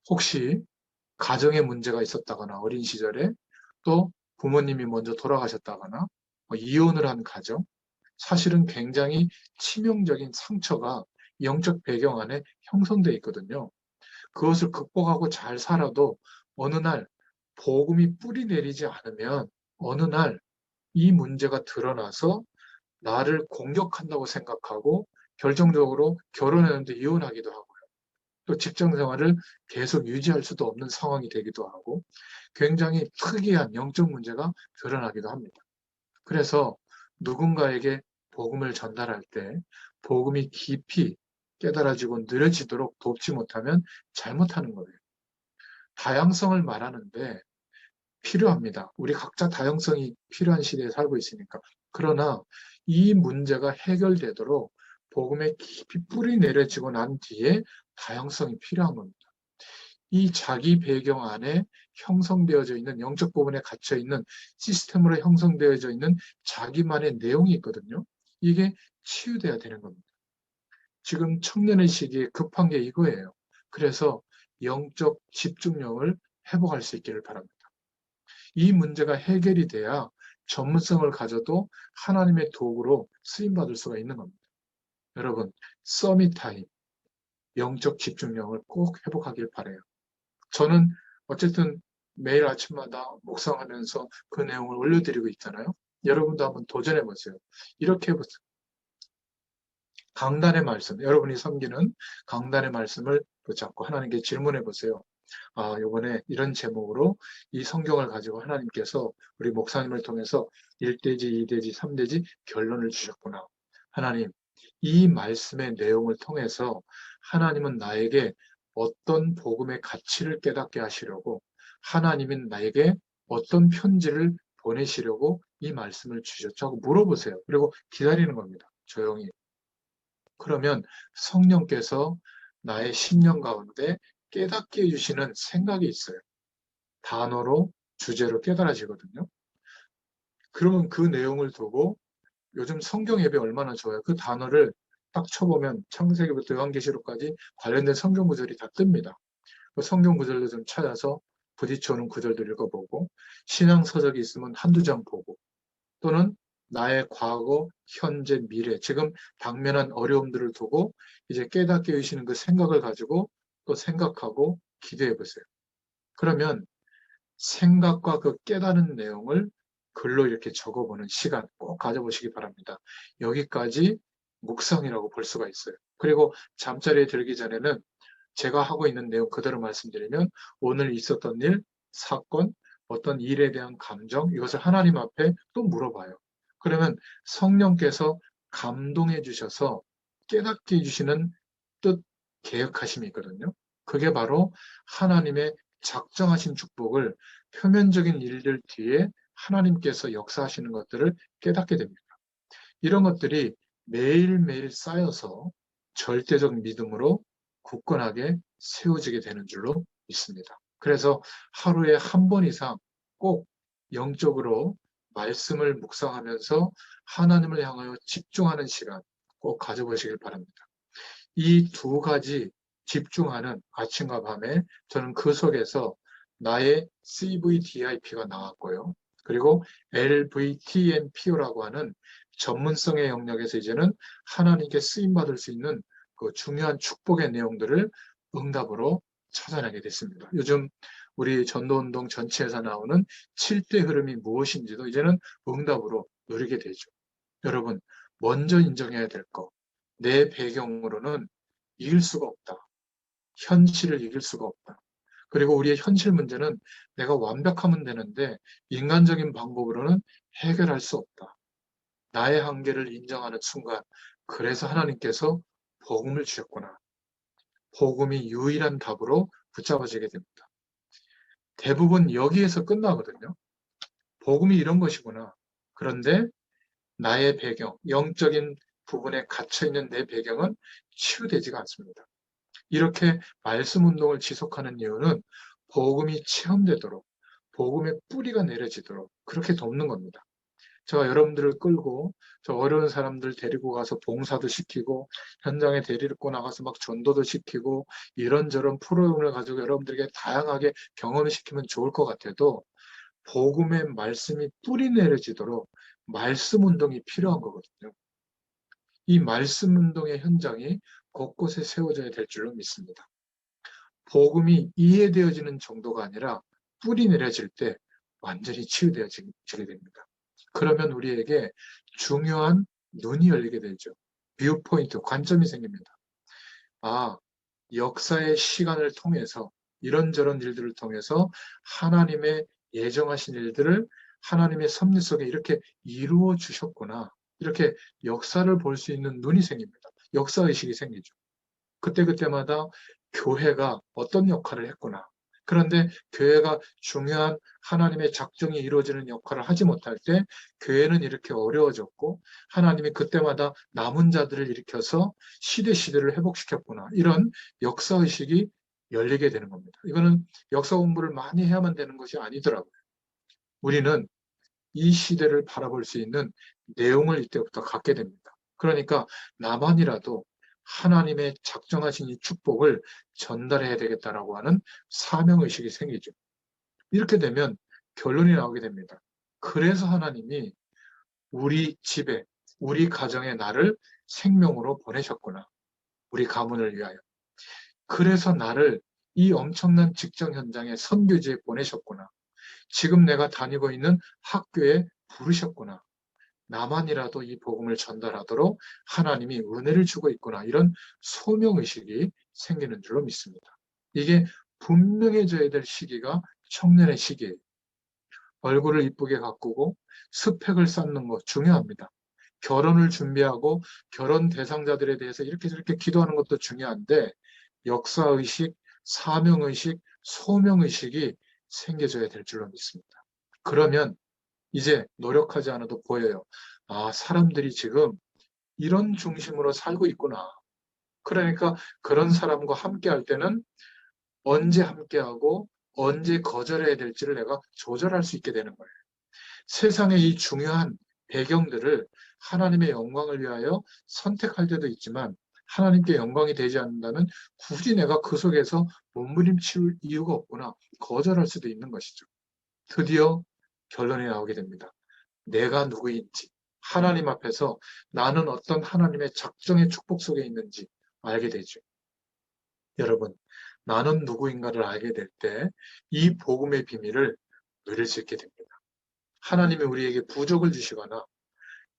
혹시 가정에 문제가 있었다거나 어린 시절에 또 부모님이 먼저 돌아가셨다거나 이혼을 한 가정, 사실은 굉장히 치명적인 상처가 영적 배경 안에 형성되어 있거든요. 그것을 극복하고 잘 살아도 어느 날 복음이 뿌리 내리지 않으면 어느 날 이 문제가 드러나서 나를 공격한다고 생각하고 결정적으로 결혼했는데 이혼하기도 하고요. 또 직장 생활을 계속 유지할 수도 없는 상황이 되기도 하고 굉장히 특이한 영적 문제가 드러나기도 합니다. 그래서 누군가에게 복음을 전달할 때 복음이 깊이 깨달아지고 느려지도록 돕지 못하면 잘못하는 거예요. 다양성을 말하는데 필요합니다. 우리 각자 다양성이 필요한 시대에 살고 있으니까. 그러나 이 문제가 해결되도록 복음에 깊이 뿌리 내려지고 난 뒤에 다양성이 필요한 겁니다. 이 자기 배경 안에 형성되어져 있는 영적 부분에 갇혀 있는 시스템으로 형성되어져 있는 자기만의 내용이 있거든요. 이게 치유돼야 되는 겁니다. 지금 청년의 시기에 급한 게 이거예요. 그래서 영적 집중력을 회복할 수 있기를 바랍니다. 이 문제가 해결이 돼야 전문성을 가져도 하나님의 도구로 쓰임받을 수가 있는 겁니다. 여러분, 서밋 타임, 영적 집중력을 꼭 회복하길 바라요. 저는 어쨌든 매일 아침마다 묵상하면서 그 내용을 올려드리고 있잖아요. 여러분도 한번 도전해 보세요. 이렇게 해보세요. 강단의 말씀, 여러분이 섬기는 강단의 말씀을 붙잡고 하나님께 질문해 보세요. 요번에 이런 제목으로 이 성경을 가지고 하나님께서 우리 목사님을 통해서 1대지, 2대지, 3대지 결론을 주셨구나. 하나님, 이 말씀의 내용을 통해서 하나님은 나에게 어떤 복음의 가치를 깨닫게 하시려고 하나님은 나에게 어떤 편지를 보내시려고 이 말씀을 주셨죠 하고 물어보세요. 그리고 기다리는 겁니다. 조용히. 그러면 성령께서 나의 심령 가운데 깨닫게 해주시는 생각이 있어요. 단어로, 주제로 깨달아지거든요. 그러면 그 내용을 두고 요즘 성경 예배 얼마나 좋아요. 그 단어를 딱 쳐보면 창세기부터 요한계시록까지 관련된 성경 구절이 다 뜹니다. 그 성경 구절도 좀 찾아서 부딪혀오는 구절도 읽어보고 신앙 서적이 있으면 한두 장 보고 또는 나의 과거, 현재, 미래, 지금 당면한 어려움들을 두고 이제 깨닫게 해주시는 그 생각을 가지고 또 생각하고 기도해 보세요. 그러면 생각과 그 깨닫는 내용을 글로 이렇게 적어보는 시간 꼭 가져보시기 바랍니다. 여기까지 묵상이라고 볼 수가 있어요. 그리고 잠자리에 들기 전에는 제가 하고 있는 내용 그대로 말씀드리면 오늘 있었던 일, 사건, 어떤 일에 대한 감정, 이것을 하나님 앞에 또 물어봐요. 그러면 성령께서 감동해 주셔서 깨닫게 해주시는 뜻, 계획하심이 있거든요. 그게 바로 하나님의 작정하신 축복을 표면적인 일들 뒤에 하나님께서 역사하시는 것들을 깨닫게 됩니다. 이런 것들이 매일매일 쌓여서 절대적 믿음으로 굳건하게 세워지게 되는 줄로 믿습니다. 그래서 하루에 한 번 이상 꼭 영적으로 말씀을 묵상하면서 하나님을 향하여 집중하는 시간 꼭 가져보시길 바랍니다. 이 두 가지 집중하는 아침과 밤에 저는 그 속에서 나의 CVDIP가 나왔고요. 그리고 LVTNPO라고 하는 전문성의 영역에서 이제는 하나님께 쓰임받을 수 있는 그 중요한 축복의 내용들을 응답으로 찾아내게 됐습니다. 요즘 우리 전도운동 전체에서 나오는 7대 흐름이 무엇인지도 이제는 응답으로 누리게 되죠. 여러분, 먼저 인정해야 될 것. 내 배경으로는 이길 수가 없다. 현실을 이길 수가 없다. 그리고 우리의 현실 문제는 내가 완벽하면 되는데 인간적인 방법으로는 해결할 수 없다. 나의 한계를 인정하는 순간, 그래서 하나님께서 복음을 주셨구나. 복음이 유일한 답으로 붙잡아지게 됩니다. 대부분 여기에서 끝나거든요. 복음이 이런 것이구나. 그런데 나의 배경, 영적인 부분에 갇혀있는 내 배경은 치유되지가 않습니다. 이렇게 말씀 운동을 지속하는 이유는 복음이 체험되도록, 복음의 뿌리가 내려지도록 그렇게 돕는 겁니다. 제가 여러분들을 끌고 저 어려운 사람들 데리고 가서 봉사도 시키고 현장에 데리고 나가서 막 전도도 시키고 이런저런 프로그램을 가지고 여러분들에게 다양하게 경험을 시키면 좋을 것 같아도 복음의 말씀이 뿌리 내려지도록 말씀 운동이 필요한 거거든요. 이 말씀 운동의 현장이 곳곳에 세워져야 될 줄로 믿습니다. 복음이 이해되어지는 정도가 아니라 뿌리 내려질 때 완전히 치유되어지게 됩니다. 그러면 우리에게 중요한 눈이 열리게 되죠. 뷰포인트, 관점이 생깁니다. 아, 역사의 시간을 통해서 이런저런 일들을 통해서 하나님의 예정하신 일들을 하나님의 섭리 속에 이렇게 이루어 주셨구나. 이렇게 역사를 볼 수 있는 눈이 생깁니다. 역사의식이 생기죠. 그때그때마다 교회가 어떤 역할을 했구나. 그런데 교회가 중요한 하나님의 작정이 이루어지는 역할을 하지 못할 때 교회는 이렇게 어려워졌고 하나님이 그때마다 남은 자들을 일으켜서 시대를 회복시켰구나. 이런 역사의식이 열리게 되는 겁니다. 이거는 역사 공부를 많이 해야만 되는 것이 아니더라고요. 우리는 이 시대를 바라볼 수 있는 내용을 이때부터 갖게 됩니다. 그러니까 나만이라도 하나님의 작정하신 이 축복을 전달해야 되겠다라고 하는 사명의식이 생기죠. 이렇게 되면 결론이 나오게 됩니다. 그래서 하나님이 우리 집에, 우리 가정에 나를 생명으로 보내셨구나. 우리 가문을 위하여. 그래서 나를 이 엄청난 직장 현장에 선교지에 보내셨구나. 지금 내가 다니고 있는 학교에 부르셨구나. 나만이라도 이 복음을 전달하도록 하나님이 은혜를 주고 있구나. 이런 소명의식이 생기는 줄로 믿습니다. 이게 분명해져야 될 시기가 청년의 시기예요. 얼굴을 이쁘게 가꾸고 스펙을 쌓는 거 중요합니다. 결혼을 준비하고 결혼 대상자들에 대해서 이렇게 저렇게 기도하는 것도 중요한데 역사의식, 사명의식, 소명의식이 생겨져야 될 줄로 믿습니다. 그러면 이제 노력하지 않아도 보여요. 아, 사람들이 지금 이런 중심으로 살고 있구나. 그러니까 그런 사람과 함께 할 때는 언제 함께하고 언제 거절해야 될지를 내가 조절할 수 있게 되는 거예요. 세상의 이 중요한 배경들을 하나님의 영광을 위하여 선택할 때도 있지만 하나님께 영광이 되지 않는다면 굳이 내가 그 속에서 몸부림칠 이유가 없구나. 거절할 수도 있는 것이죠. 드디어 결론이 나오게 됩니다. 내가 누구인지, 하나님 앞에서 나는 어떤 하나님의 작정의 축복 속에 있는지 알게 되죠. 여러분, 나는 누구인가를 알게 될 때 이 복음의 비밀을 누릴 수 있게 됩니다. 하나님이 우리에게 부족을 주시거나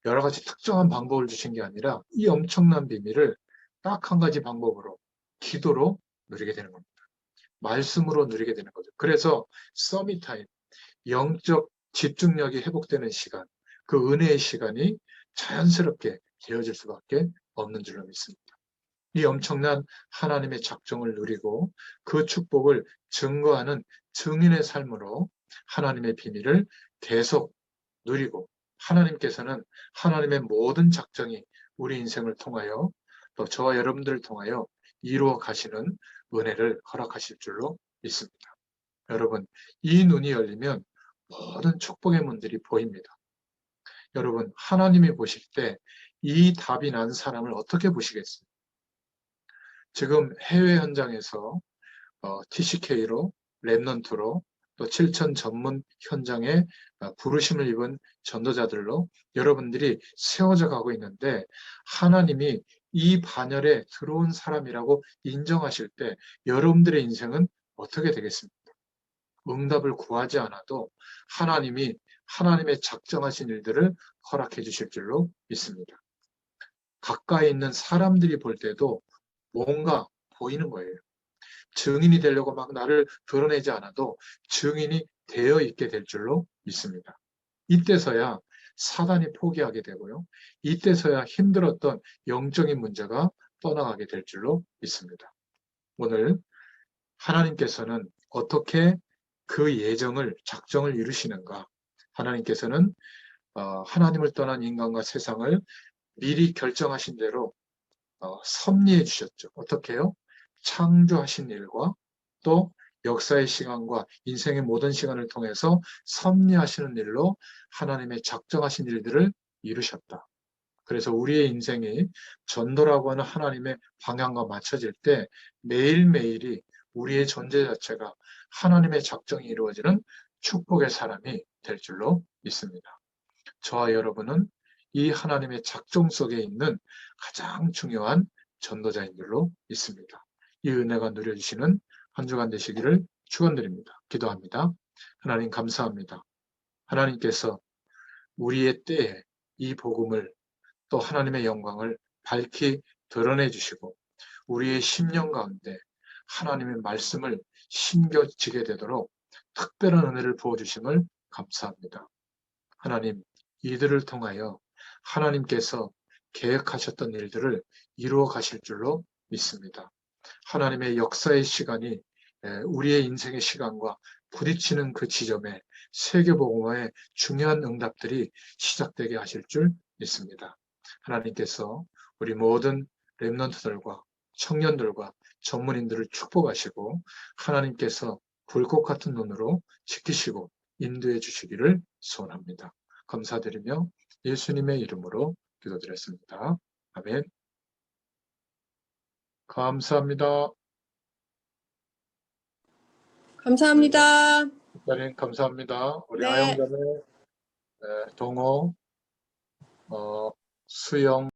여러 가지 특정한 방법을 주신 게 아니라 이 엄청난 비밀을 딱 한 가지 방법으로, 기도로 누리게 되는 겁니다. 말씀으로 누리게 되는 거죠. 그래서 서밋타임, 영적 집중력이 회복되는 시간, 그 은혜의 시간이 자연스럽게 되어질 수밖에 없는 줄로 믿습니다. 이 엄청난 하나님의 작정을 누리고 그 축복을 증거하는 증인의 삶으로 하나님의 비밀을 계속 누리고, 하나님께서는 하나님의 모든 작정이 우리 인생을 통하여 또 저와 여러분들을 통하여 이루어 가시는 은혜를 허락하실 줄로 믿습니다. 여러분, 이 눈이 열리면 모든 축복의 문들이 보입니다. 여러분, 하나님이 보실 때 이 답이 난 사람을 어떻게 보시겠어요? 지금 해외 현장에서 TCK로, 랩넌트로, 또 7천 전문 현장에 부르심을 입은 전도자들로 여러분들이 세워져 가고 있는데, 하나님이 이 반열에 들어온 사람이라고 인정하실 때 여러분들의 인생은 어떻게 되겠습니까? 응답을 구하지 않아도 하나님이 하나님의 작정하신 일들을 허락해 주실 줄로 믿습니다. 가까이 있는 사람들이 볼 때도 뭔가 보이는 거예요. 증인이 되려고 막 나를 드러내지 않아도 증인이 되어 있게 될 줄로 믿습니다. 이때서야 사단이 포기하게 되고요. 이때서야 힘들었던 영적인 문제가 떠나가게 될 줄로 믿습니다. 오늘 하나님께서는 어떻게 그 예정을, 작정을 이루시는가? 하나님께서는 하나님을 떠난 인간과 세상을 미리 결정하신 대로 섭리해 주셨죠. 어떻게요? 창조하신 일과 또 역사의 시간과 인생의 모든 시간을 통해서 섭리하시는 일로 하나님의 작정하신 일들을 이루셨다. 그래서 우리의 인생이 전도라고 하는 하나님의 방향과 맞춰질 때 매일매일이 우리의 존재 자체가 하나님의 작정이 이루어지는 축복의 사람이 될 줄로 믿습니다. 저와 여러분은 이 하나님의 작정 속에 있는 가장 중요한 전도자인 줄로 믿습니다. 이 은혜가 누려지시는 한 주간 되시기를 축원드립니다. 기도합니다. 하나님 감사합니다. 하나님께서 우리의 때에 이 복음을 또 하나님의 영광을 밝히 드러내 주시고 우리의 심령 가운데 하나님의 말씀을 심겨지게 되도록 특별한 은혜를 부어주심을 감사합니다. 하나님, 이들을 통하여 하나님께서 계획하셨던 일들을 이루어 가실 줄로 믿습니다. 하나님의 역사의 시간이 우리의 인생의 시간과 부딪히는 그 지점에 세계복음화의 중요한 응답들이 시작되게 하실 줄 믿습니다. 하나님께서 우리 모든 렘넌트들과 청년들과 전문인들을 축복하시고 하나님께서 불꽃 같은 눈으로 지키시고 인도해 주시기를 소원합니다. 감사드리며 예수님의 이름으로 기도드렸습니다. 아멘. 감사합니다. 감사합니다. 목사님 감사합니다. 우리 네. 아영자매 동호 수영